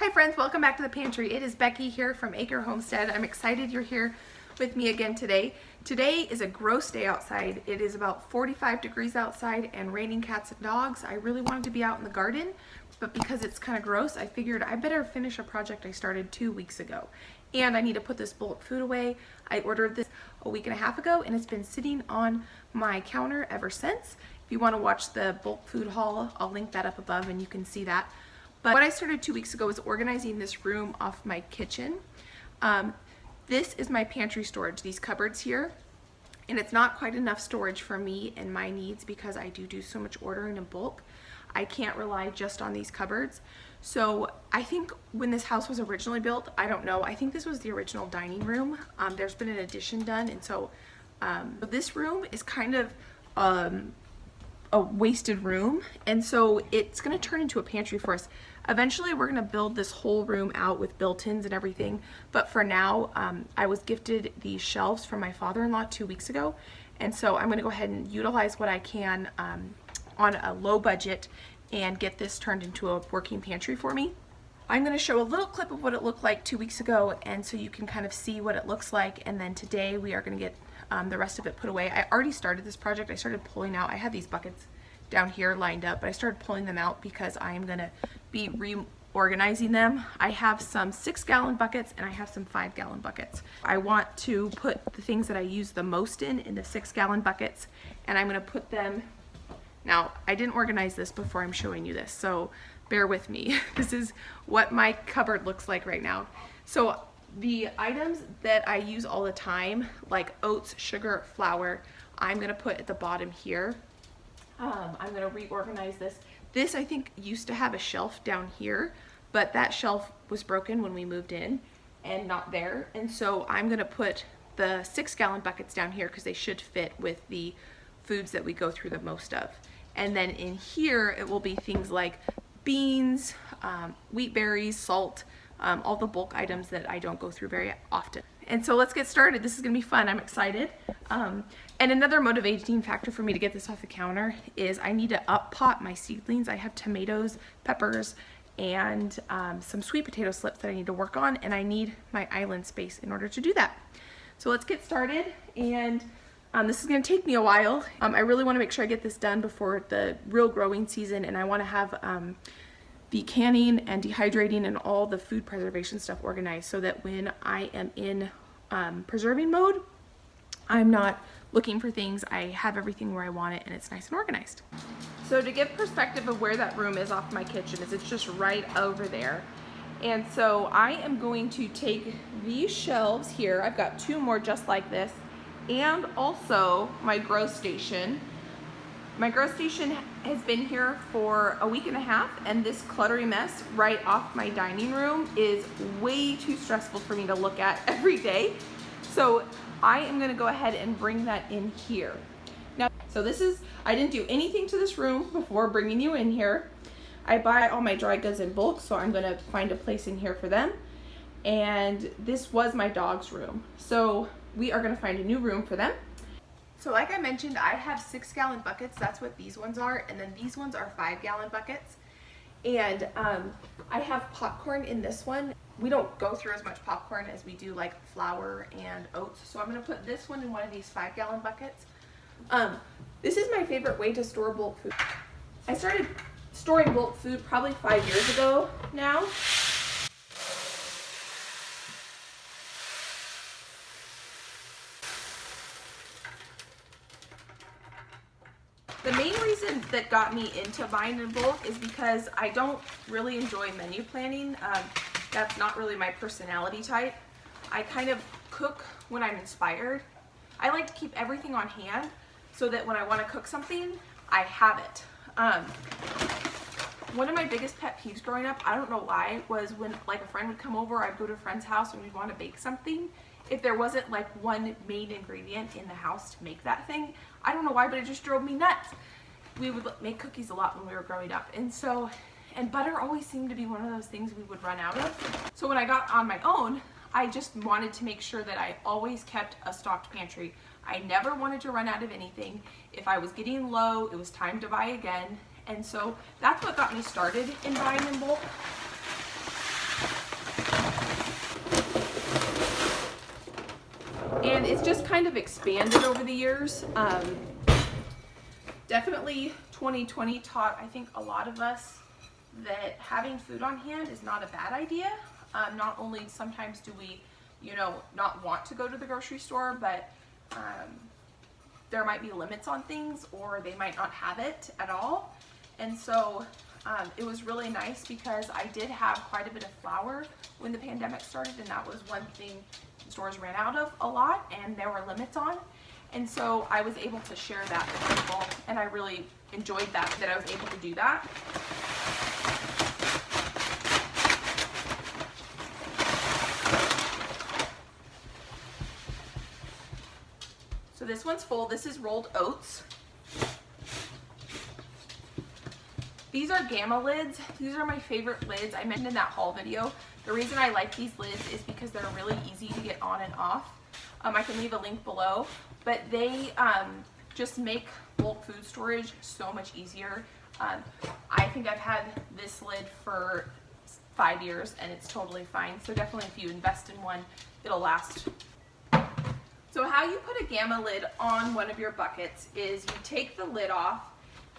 Hi friends, welcome back to the pantry. It is Becky here from Acre Homestead. I'm excited you're here with me again today. Today is a gross day outside. It is about 45 degrees outside and raining cats and dogs. I really wanted to be out in the garden, but because it's kind of gross, I figured I better finish a project I started 2 weeks ago. And I need to put this bulk food away. I ordered this a week and a half ago and it's been sitting on my counter ever since. If you want to watch the bulk food haul, I'll link that up above and you can see that. But what I started 2 weeks ago was organizing this room off my kitchen. This is my pantry storage, these cupboards here. And it's not quite enough storage for me and my needs because I do so much ordering in bulk. I can't rely just on these cupboards. So I think when this house was originally built, I don't know, I think this was the original dining room. There's been an addition done, and so this room is kind of a wasted room, and so it's going to turn into a pantry for us. Eventually we're going to build this whole room out with built-ins and everything, but for now I was gifted these shelves from my father-in-law 2 weeks ago, and so I'm going to go ahead and utilize what I can on a low budget and get this turned into a working pantry for me. I'm going to show a little clip of what it looked like 2 weeks ago, and so you can kind of see what it looks like, and then today we are going to get the rest of it put away. I already started this project. I started pulling out, I had these buckets down here lined up, but I started pulling them out because I am going to be reorganizing them. I have some 6-gallon buckets and I have some 5-gallon buckets. I want to put the things that I use the most in the 6-gallon buckets, and I'm going to put them. Now, I didn't organize this before I'm showing you this, so bear with me. This is what my cupboard looks like right now. So the items that I use all the time, like oats, sugar, flour, I'm going to put at the bottom here. I'm going to reorganize this. This, I think, used to have a shelf down here, but that shelf was broken when we moved in and not there. And so I'm going to put the 6-gallon buckets down here because they should fit with the foods that we go through the most of. And then in here, it will be things like beans, wheat berries, salt, all the bulk items that I don't go through very often. And so let's get started. This is gonna be fun. I'm excited. And another motivating factor for me to get this off the counter is I need to up pot my seedlings. I have tomatoes, peppers, and some sweet potato slips that I need to work on, and I need my island space in order to do that. So let's get started, and this is gonna take me a while. I really wanna make sure I get this done before the real growing season, and I wanna have the canning and dehydrating and all the food preservation stuff organized so that when I am in preserving mode, I'm not looking for things. I have everything where I want it and it's nice and organized. So to give perspective of where that room is off my kitchen is it's just right over there. And so I am going to take these shelves here. I've got 2 more just like this, and also my grow station. My grow station has been here for a week and a half, and this cluttery mess right off my dining room is way too stressful for me to look at every day. So I am gonna go ahead and bring that in here. Now, so this is, I didn't do anything to this room before bringing you in here. I buy all my dry goods in bulk, so I'm gonna find a place in here for them. And this was my dog's room. So we are gonna find a new room for them. So like I mentioned, I have 6-gallon buckets. That's what these ones are. And then these ones are 5-gallon buckets. And I have popcorn in this one. We don't go through as much popcorn as we do like flour and oats. So I'm going to put this one in one of these 5-gallon buckets. This is my favorite way to store bulk food. I started storing bulk food probably 5 years ago now. The main reason that got me into buying in bulk is because I don't really enjoy menu planning. That's not really my personality type. I kind of cook when I'm inspired. I like to keep everything on hand so that when I want to cook something, I have it. One of my biggest pet peeves growing up, I don't know why, was when like a friend would come over, I'd go to a friend's house and we'd want to bake something. If there wasn't like one main ingredient in the house to make that thing, I don't know why, but it just drove me nuts. We would make cookies a lot when we were growing up, and butter always seemed to be one of those things we would run out of. So when I got on my own, I just wanted to make sure that I always kept a stocked pantry. I never wanted to run out of anything. If I was getting low, it was time to buy again. And so that's what got me started in buying in bulk. it's just kind of expanded over the years. Definitely 2020 taught, I think, a lot of us that having food on hand is not a bad idea. Not only sometimes do we, you know, not want to go to the grocery store, but there might be limits on things, or they might not have it at all. And so it was really nice because I did have quite a bit of flour when the pandemic started, and that was one thing stores ran out of a lot and there were limits on. And so I was able to share that with people, and I really enjoyed that I was able to do that. So this one's full. This is rolled oats. These are Gamma lids. These are my favorite lids. I mentioned in that haul video. The reason I like these lids is because they're really easy to get on and off. I can leave a link below, but they just make bulk food storage so much easier. I think I've had this lid for 5 years and it's totally fine. So definitely if you invest in one, it'll last. So how you put a Gamma lid on one of your buckets is you take the lid off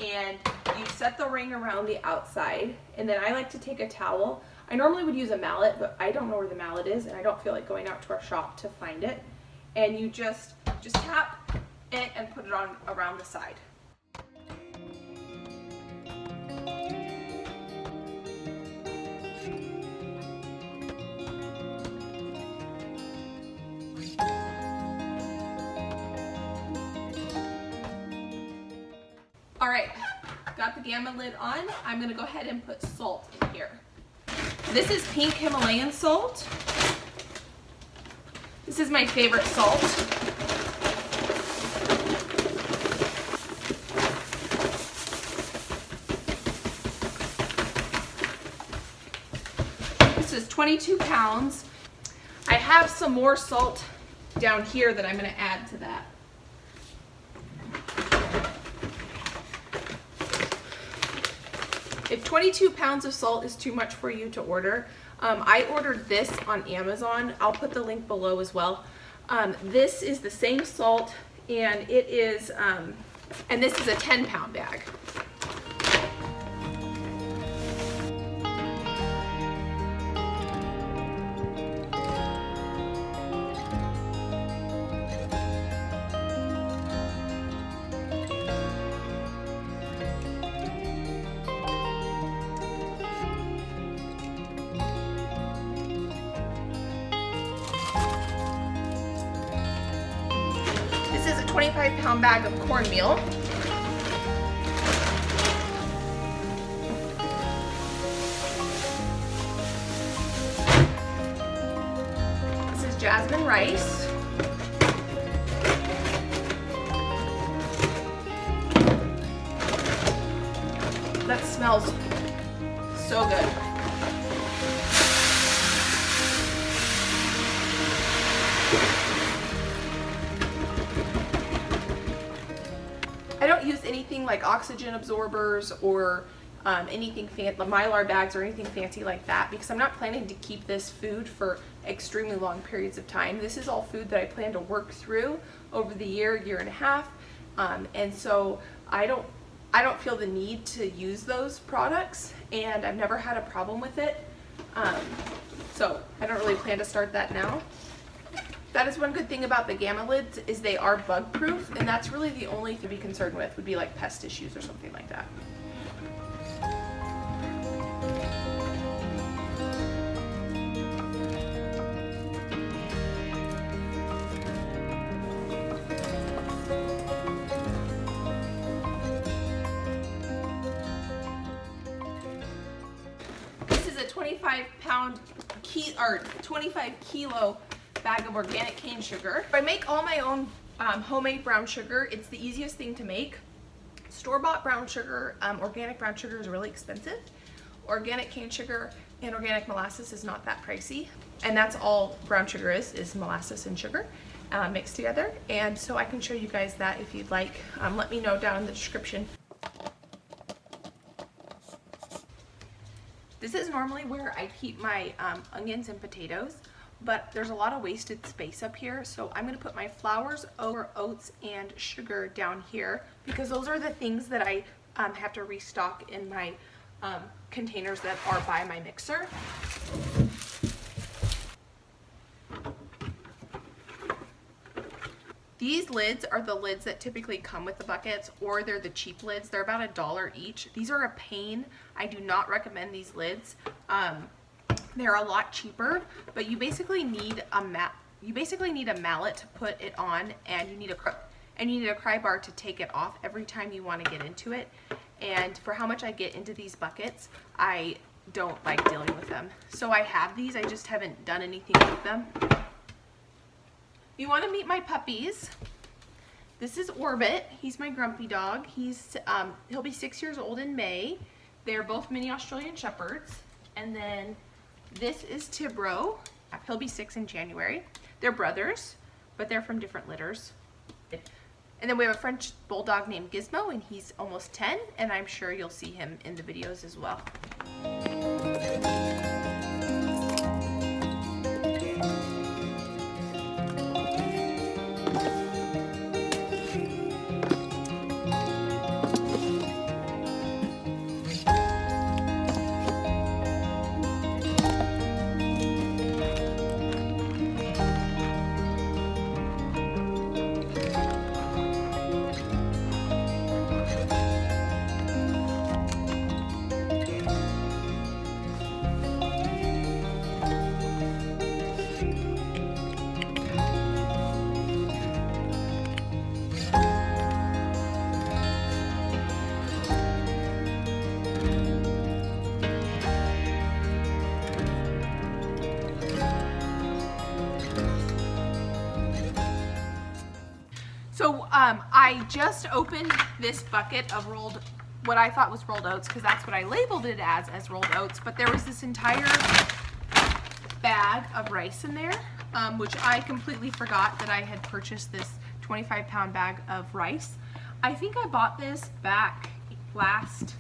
and you set the ring around the outside, and then I like to take a towel. I normally would use a mallet, but I don't know where the mallet is and I don't feel like going out to our shop to find it. And you just tap it and put it on around the side. All right, got the Gamma lid on. I'm gonna go ahead and put salt in here. This is pink Himalayan salt. This is my favorite salt. This is 22 pounds. I have some more salt down here that I'm going to add to that. If 22 pounds of salt is too much for you to order, I ordered this on Amazon. I'll put the link below as well. This is the same salt, and it is, and this is a 10-pound bag. This is a 25-pound bag of cornmeal. This is jasmine rice. That smells so good. I don't use anything like oxygen absorbers or anything fancy, Mylar bags or anything fancy like that, because I'm not planning to keep this food for extremely long periods of time. This is all food that I plan to work through over the year and a half, and so I don't feel the need to use those products, and I've never had a problem with it, so I don't really plan to start that now. That is one good thing about the Gamma lids, is they are bug proof, and that's really the only thing to be concerned with would be like pest issues or something like that. This is a 25 kilo bag of organic cane sugar. I make all my own homemade brown sugar. It's the easiest thing to make. Store-bought brown sugar, organic brown sugar is really expensive. Organic cane sugar and organic molasses is not that pricey. And that's all brown sugar is molasses and sugar mixed together. And so I can show you guys that if you'd like. Let me know down in the description. This is normally where I keep my onions and potatoes, but there's a lot of wasted space up here, so I'm going to put my flours, oats, and sugar down here because those are the things that I have to restock in my containers that are by my mixer. These lids are the lids that typically come with the buckets, or they're the cheap lids. They're about $1 each. These are a pain. I do not recommend these lids. They're a lot cheaper, but you basically need a mallet to put it on, and you need a pry bar to take it off every time you want to get into it. And for how much I get into these buckets, I don't like dealing with them. So I have these, I just haven't done anything with them. You want to meet my puppies. This is Orbit. He's my grumpy dog. He'll be 6 years old in May. They're both mini Australian Shepherds. And then this is Tibro. He'll be 6 in January. They're brothers, but they're from different litters. And then we have a French bulldog named Gizmo, and he's almost 10, and I'm sure you'll see him in the videos as well. So I just opened this bucket of what I thought was rolled oats, because that's what I labeled it as rolled oats, but there was this entire bag of rice in there, which I completely forgot that I had purchased this 25-pound bag of rice. I think I bought this back last,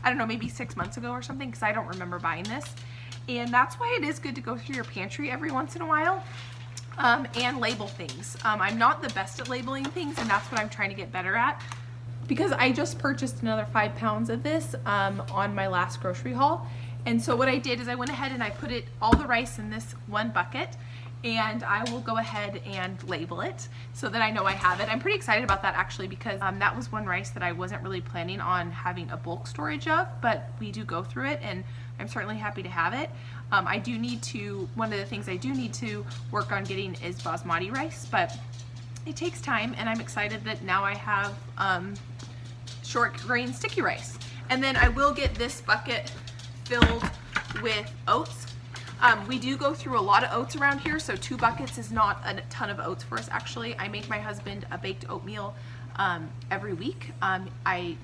I don't know, maybe 6 months ago or something, because I don't remember buying this. And that's why it is good to go through your pantry every once in a while. And label things. I'm not the best at labeling things, and that's what I'm trying to get better at, because I just purchased another 5 pounds of this on my last grocery haul. And so what I did is I went ahead and I put all the rice in this one bucket, and I will go ahead and label it so that I know I have it. I'm pretty excited about that actually, because that was one rice that I wasn't really planning on having a bulk storage of, but we do go through it, and I'm certainly happy to have it. One of the things I do need to work on getting is basmati rice, but it takes time, and I'm excited that now I have short grain sticky rice. And then I will get this bucket filled with oats. We do go through a lot of oats around here, so 2 buckets is not a ton of oats for us actually. I make my husband a baked oatmeal every week. I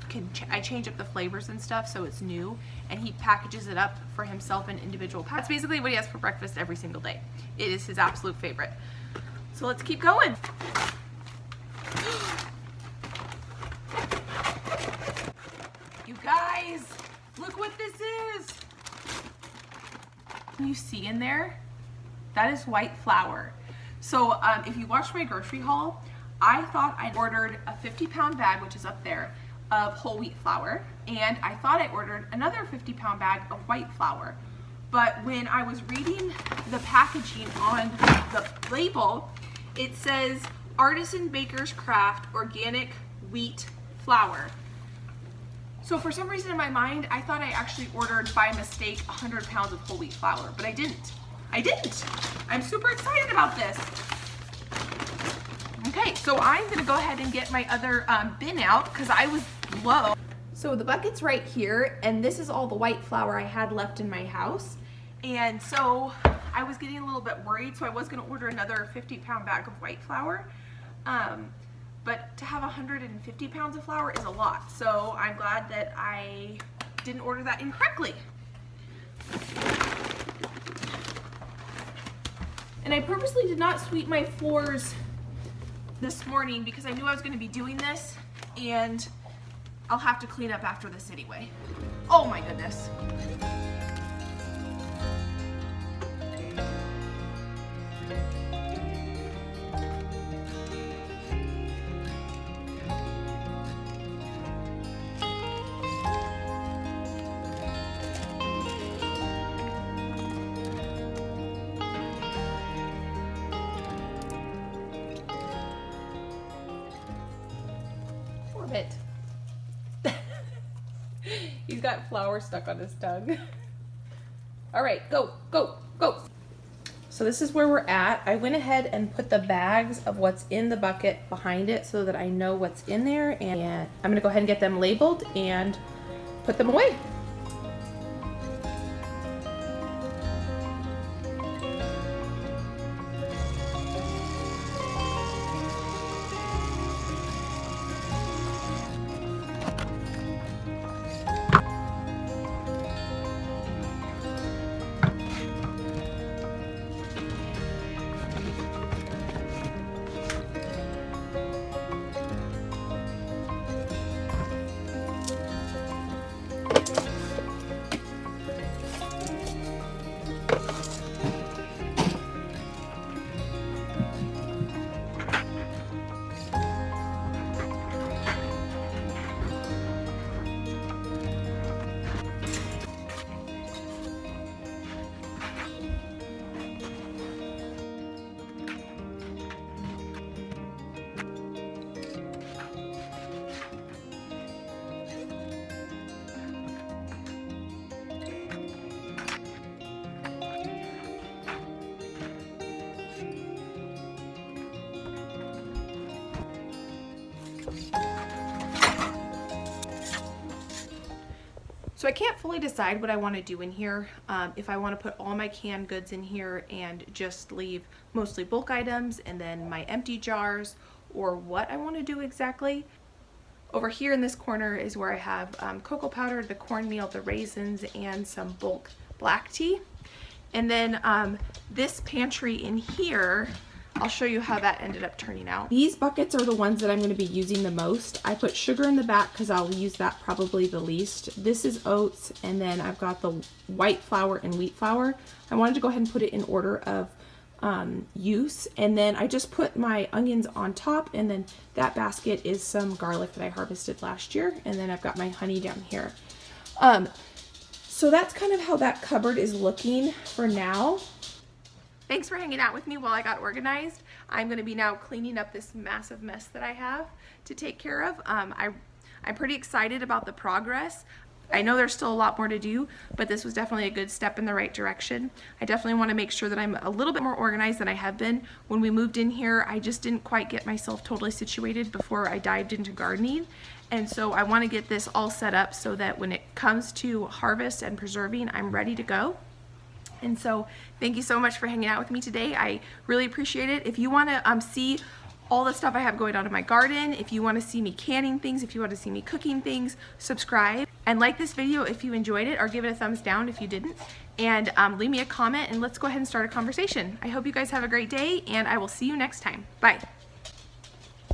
change up the flavors and stuff so it's new, and he packages it up for himself in individual packs. That's basically what he has for breakfast every single day. It is his absolute favorite. So let's keep going. You guys, look what this is. You see in there, that is white flour. So if you watched my grocery haul, I thought I ordered a 50-pound bag, which is up there, of whole wheat flour, and I thought I ordered another 50-pound bag of white flour. But when I was reading the packaging on the label, it says Artisan Baker's Craft Organic Wheat Flour. So for some reason in my mind, I thought I actually ordered by mistake 100 pounds of whole wheat flour, but I didn't. I'm super excited about this. Okay, so I'm gonna go ahead and get my other bin out because I was low. So the bucket's right here, and this is all the white flour I had left in my house. And so I was getting a little bit worried, so I was gonna order another 50-pound bag of white flour. But to have 150 pounds of flour is a lot, so I'm glad that I didn't order that incorrectly. And I purposely did not sweep my floors this morning because I knew I was going to be doing this, and I'll have to clean up after this anyway. Oh my goodness. got flour stuck on his tongue. All right, go, go, go. So this is where we're at. I went ahead and put the bags of what's in the bucket behind it so that I know what's in there, and I'm gonna go ahead and get them labeled and put them away. So I can't fully decide what I want to do in here. If I want to put all my canned goods in here and just leave mostly bulk items and then my empty jars, or what I want to do exactly. Over here in this corner is where I have cocoa powder, the cornmeal, the raisins, and some bulk black tea. And then this pantry in here, I'll show you how that ended up turning out. These buckets are the ones that I'm going to be using the most. I put sugar in the back because I'll use that probably the least. This is oats, and then I've got the white flour and wheat flour. I wanted to go ahead and put it in order of use, and then I just put my onions on top, and then that basket is some garlic that I harvested last year, and then I've got my honey down here. So that's kind of how that cupboard is looking for now. Thanks for hanging out with me while I got organized. I'm going to be now cleaning up this massive mess that I have to take care of. I'm pretty excited about the progress. I know there's still a lot more to do, but this was definitely a good step in the right direction. I definitely want to make sure that I'm a little bit more organized than I have been. When we moved in here, I just didn't quite get myself totally situated before I dived into gardening. And so I want to get this all set up so that when it comes to harvest and preserving, I'm ready to go. And so thank you so much for hanging out with me today. I really appreciate it. If you want to see all the stuff I have going on in my garden, if you want to see me canning things, if you want to see me cooking things, subscribe and like this video if you enjoyed it, or give it a thumbs down if you didn't, and leave me a comment, and let's go ahead and start a conversation. I hope you guys have a great day, and I will see you next time. Bye.